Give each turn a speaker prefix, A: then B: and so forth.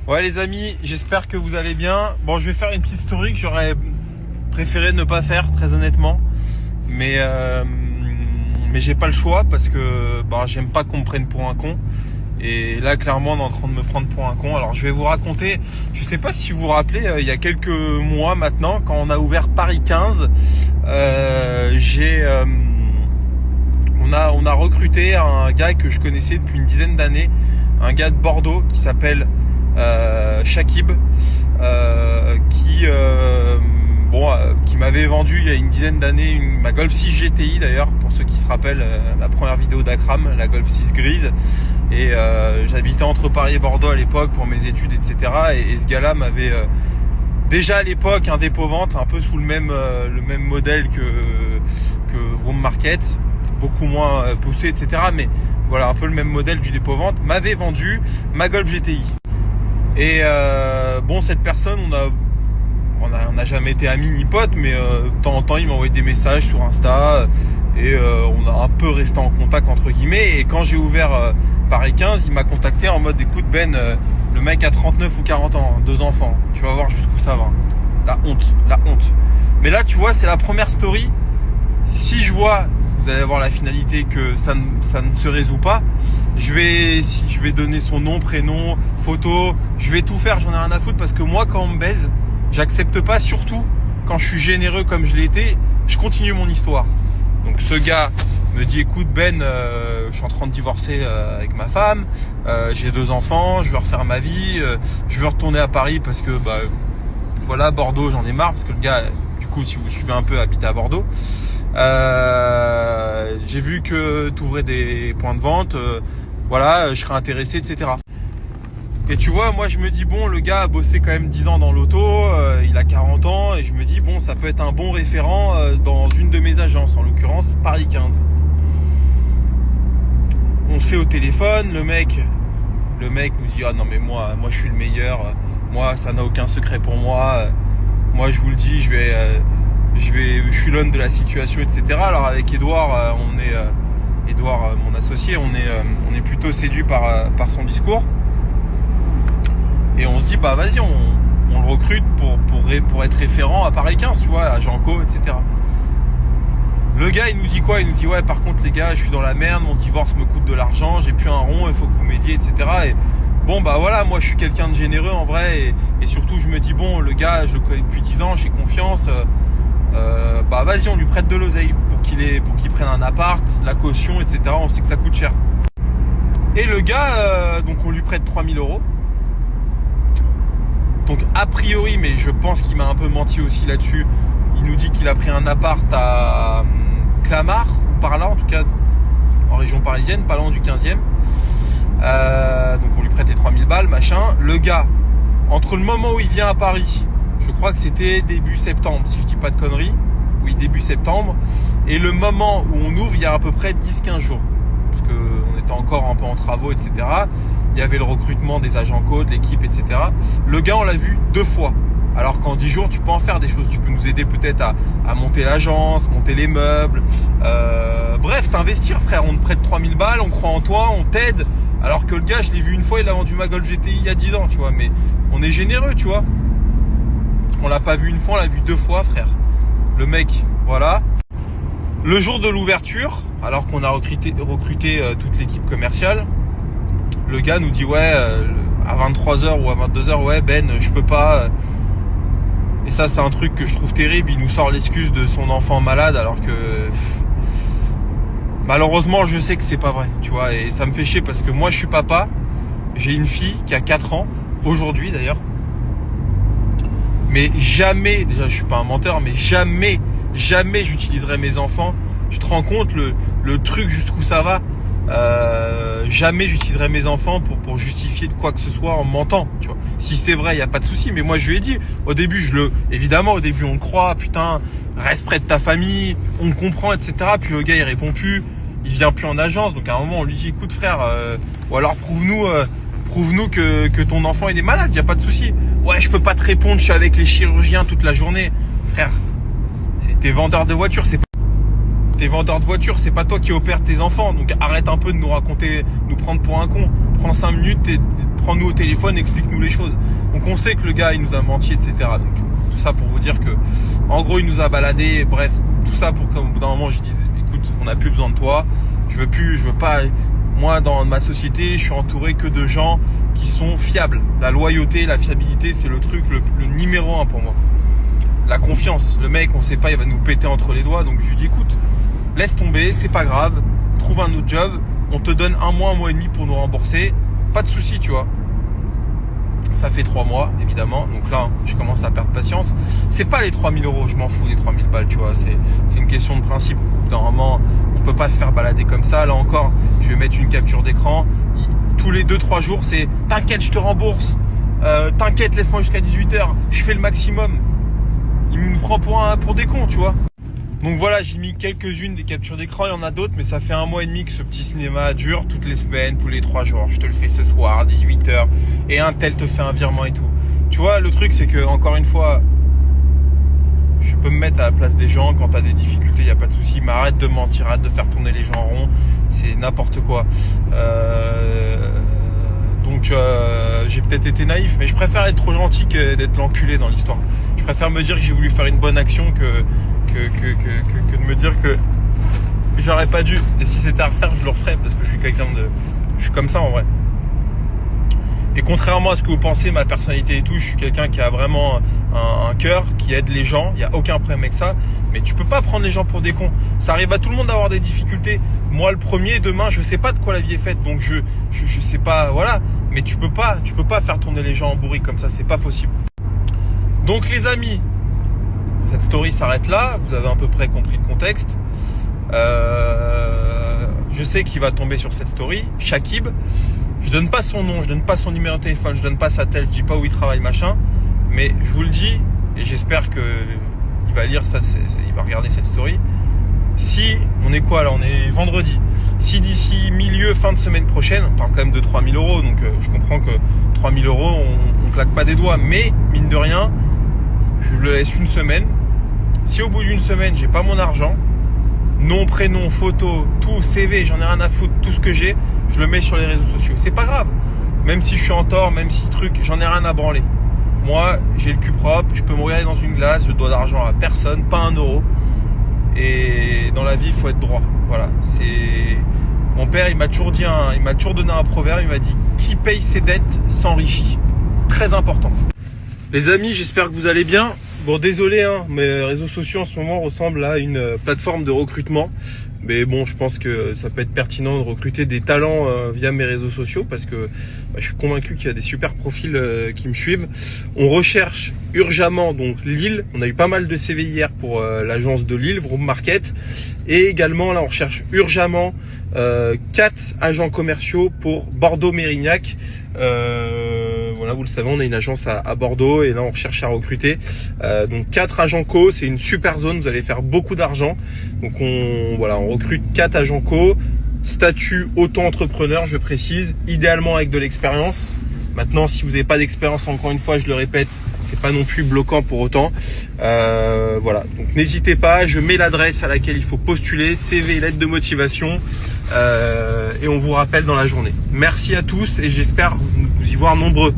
A: Ouais les amis, j'espère que vous allez bien. Bon, je vais faire une petite story que j'aurais préféré ne pas faire, très honnêtement. Mais j'ai pas le choix parce que j'aime pas qu'on me prenne pour un con. Et là, clairement, on est en train de me prendre pour un con. Alors, je vais vous raconter, je sais pas si vous vous rappelez, il y a quelques mois maintenant, quand on a ouvert Paris 15, on a recruté un gars que je connaissais depuis une dizaine d'années, un gars de Bordeaux qui s'appelle Shakib, qui m'avait vendu il y a une dizaine d'années ma Golf 6 GTI d'ailleurs, pour ceux qui se rappellent, la première vidéo d'Akram, la Golf 6 grise. Et j'habitais entre Paris et Bordeaux à l'époque pour mes études, etc. Et ce gars-là m'avait déjà à l'époque un dépôt-vente un peu sous le même modèle que Vroom Market, beaucoup moins poussé, etc. Mais voilà, un peu le même modèle du dépôt-vente, m'avait vendu ma Golf GTI. Et cette personne, on n'a jamais été amis ni potes, mais de temps en temps il m'envoyait des messages sur Insta et on a un peu resté en contact entre guillemets. Et quand j'ai ouvert Paris 15, il m'a contacté en mode écoute Ben, le mec a 39 ou 40 ans, 2 enfants, tu vas voir jusqu'où ça va. La honte. Mais là tu vois, c'est la première story. Si je vois, vous allez voir la finalité, que ça ne se résout pas, je vais donner son nom, prénom, photo, je vais tout faire, j'en ai rien à foutre, parce que moi quand on me baise, j'accepte pas, surtout quand je suis généreux comme je l'ai été, je continue mon histoire. Donc ce gars me dit écoute Ben, je suis en train de divorcer avec ma femme, j'ai 2 enfants, je veux refaire ma vie, je veux retourner à Paris parce que voilà, Bordeaux j'en ai marre, parce que le gars, du coup si vous suivez un peu, habite à Bordeaux. J'ai vu que tu ouvrais des points de vente, je serais intéressé, etc. Et tu vois, moi je me dis bon, le gars a bossé quand même 10 ans dans l'auto, il a 40 ans, et je me dis bon, ça peut être un bon référent dans une de mes agences, en l'occurrence Paris 15. On se fait au téléphone, le mec nous dit ah non mais moi je suis le meilleur, moi ça n'a aucun secret pour moi, moi je vous le dis, je suis l'homme de la situation, etc. Alors avec Edouard, Edouard mon associé, on est plutôt séduit par son discours. Et on se dit vas-y, on le recrute pour être référent à Paris 15, tu vois, à Janco, etc. Le gars il nous dit quoi? Il nous dit ouais, par contre les gars, je suis dans la merde, mon divorce me coûte de l'argent, j'ai plus un rond, il faut que vous m'aidiez, etc. Et bon voilà, moi je suis quelqu'un de généreux en vrai, et surtout je me dis bon, le gars je le connais depuis 10 ans, j'ai confiance, vas-y, on lui prête de l'oseille pour qu'il prenne un appart, la caution, etc. On sait que ça coûte cher. Et le gars, donc on lui prête 3000 €. Donc a priori, mais je pense qu'il m'a un peu menti aussi là-dessus, il nous dit qu'il a pris un appart à Clamart, ou par là en tout cas, en région parisienne, pas loin du 15e. Donc on lui prête les 3000 balles, machin. Le gars, entre le moment où il vient à Paris, je crois que c'était début septembre, si je dis pas de conneries, oui, début septembre, et le moment où on ouvre, il y a à peu près 10-15 jours, parce qu'on était encore un peu en travaux, etc. Il y avait le recrutement des agents co, de l'équipe, etc. Le gars, on l'a vu 2 fois. Alors qu'en 10 jours, tu peux en faire des choses. Tu peux nous aider peut-être à monter l'agence, monter les meubles. Bref, t'investir, frère. On te prête 3000 balles, on croit en toi, on t'aide. Alors que le gars, je l'ai vu une fois, il a vendu ma Golf GTI il y a 10 ans, tu vois. Mais on est généreux, tu vois. On l'a pas vu une fois, on l'a vu 2 fois, frère. Le mec, voilà. Le jour de l'ouverture, alors qu'on a recruté toute l'équipe commerciale, le gars nous dit ouais, à 23h ou à 22h, ouais Ben, je peux pas. Et ça c'est un truc que je trouve terrible, il nous sort l'excuse de son enfant malade, alors que malheureusement je sais que c'est pas vrai, tu vois. Et ça me fait chier parce que moi je suis papa, j'ai une fille qui a 4 ans, aujourd'hui d'ailleurs. Mais jamais, déjà je suis pas un menteur, mais jamais j'utiliserai mes enfants. Tu te rends compte le truc jusqu'où ça va? Jamais j'utiliserai mes enfants pour justifier de quoi que ce soit en mentant, tu vois. Si c'est vrai, il n'y a pas de souci, mais moi je lui ai dit au début, évidemment au début on le croit, putain, reste près de ta famille, on le comprend, etc. Puis le gars il répond plus, il vient plus en agence, donc à un moment on lui dit écoute frère, ou alors prouve-nous que ton enfant il est malade, il n'y a pas de souci. Ouais, je peux pas te répondre, je suis avec les chirurgiens toute la journée. Frère, t'es vendeur de voitures, t'es vendeur de voitures, c'est pas toi qui opère tes enfants, donc arrête un peu de nous raconter, nous prendre pour un con. Prends 5 minutes, prends-nous au téléphone, explique-nous les choses. Donc on sait que le gars il nous a menti, etc. Donc tout ça pour vous dire que en gros il nous a baladé, bref, tout ça pour qu'au bout d'un moment je dise écoute, on n'a plus besoin de toi, je veux pas. Moi dans ma société je suis entouré que de gens qui sont fiables. La loyauté, la fiabilité, c'est le truc le numéro 1 pour moi. La confiance, le mec on sait pas, il va nous péter entre les doigts, donc je lui dis écoute, laisse tomber, c'est pas grave, trouve un autre job, on te donne un mois et demi pour nous rembourser, pas de souci, tu vois. Ça fait 3 mois, évidemment, donc là, je commence à perdre patience. C'est pas les 3000 euros, je m'en fous des 3000 balles, tu vois, c'est une question de principe. Normalement, on peut pas se faire balader comme ça. Là encore, je vais mettre une capture d'écran. Tous les 2-3 jours, c'est t'inquiète, je te rembourse, t'inquiète, laisse-moi jusqu'à 18h, je fais le maximum. Il me prend pour des cons, tu vois. Donc voilà, j'ai mis quelques-unes des captures d'écran, il y en a d'autres, mais ça fait 1 mois et demi que ce petit cinéma dure toutes les semaines, tous les 3 jours. Je te le fais ce soir, 18h, et un tel te fait un virement et tout. Tu vois, le truc c'est que, encore une fois, je peux me mettre à la place des gens quand t'as des difficultés, il n'y a pas de souci, mais arrête de mentir, arrête de faire tourner les gens en rond, c'est n'importe quoi. Donc j'ai peut-être été naïf, mais je préfère être trop gentil que d'être l'enculé dans l'histoire. Je préfère me dire que j'ai voulu faire une bonne action que de me dire que j'aurais pas dû. Et si c'était à refaire, je le referais parce que je suis comme ça en vrai. Et contrairement à ce que vous pensez, ma personnalité et tout, je suis quelqu'un qui a vraiment un cœur, qui aide les gens. Il n'y a aucun problème avec ça. Mais tu peux pas prendre les gens pour des cons. Ça arrive à tout le monde d'avoir des difficultés. Moi, le premier, demain, je sais pas de quoi la vie est faite. Donc je sais pas, voilà. Mais tu peux pas faire tourner les gens en bourrique comme ça. C'est pas possible. Donc les amis, cette story s'arrête là. Vous avez à peu près compris le contexte. Je sais qu'il va tomber sur cette story. Shakib. Je donne pas son nom, je donne pas son numéro de téléphone, je donne pas sa tête, je dis pas où il travaille, machin. Mais je vous le dis, et j'espère que il va lire ça, il va regarder cette story. Si, on est quoi là? On est vendredi. Si d'ici fin de semaine prochaine, on parle quand même de 3000 euros, donc je comprends que 3000 euros, on claque pas des doigts. Mais, mine de rien, je le laisse une semaine. Si au bout d'une semaine, j'ai pas mon argent, nom, prénom, photo, tout, CV, j'en ai rien à foutre, tout ce que j'ai, je le mets sur les réseaux sociaux. C'est pas grave. Même si je suis en tort, même si j'en ai rien à branler. Moi, j'ai le cul propre, je peux me regarder dans une glace, je dois d'argent à personne, pas 1 euro. Et dans la vie, il faut être droit. Voilà. Mon père, il m'a toujours donné un proverbe, il m'a dit qui paye ses dettes s'enrichit. Très important. Les amis, j'espère que vous allez bien. Bon, désolé, hein, mes réseaux sociaux en ce moment ressemblent à une plateforme de recrutement. Mais bon, je pense que ça peut être pertinent de recruter des talents via mes réseaux sociaux parce que je suis convaincu qu'il y a des super profils qui me suivent. On recherche urgemment donc Lille. On a eu pas mal de CV hier pour l'agence de Lille, Vroom Market. Et également, là, on recherche urgemment 4 agents commerciaux pour Bordeaux-Mérignac. Voilà, vous le savez, on a une agence à Bordeaux et là on recherche à recruter. Donc 4 agents co, c'est une super zone, vous allez faire beaucoup d'argent. Donc on recrute 4 agents co, statut auto-entrepreneur, je précise, idéalement avec de l'expérience. Maintenant, si vous n'avez pas d'expérience, encore une fois, je le répète, c'est pas non plus bloquant pour autant. Voilà, donc n'hésitez pas, je mets l'adresse à laquelle il faut postuler, CV, lettre de motivation. Et on vous rappelle dans la journée. Merci à tous et j'espère vous y voir nombreux.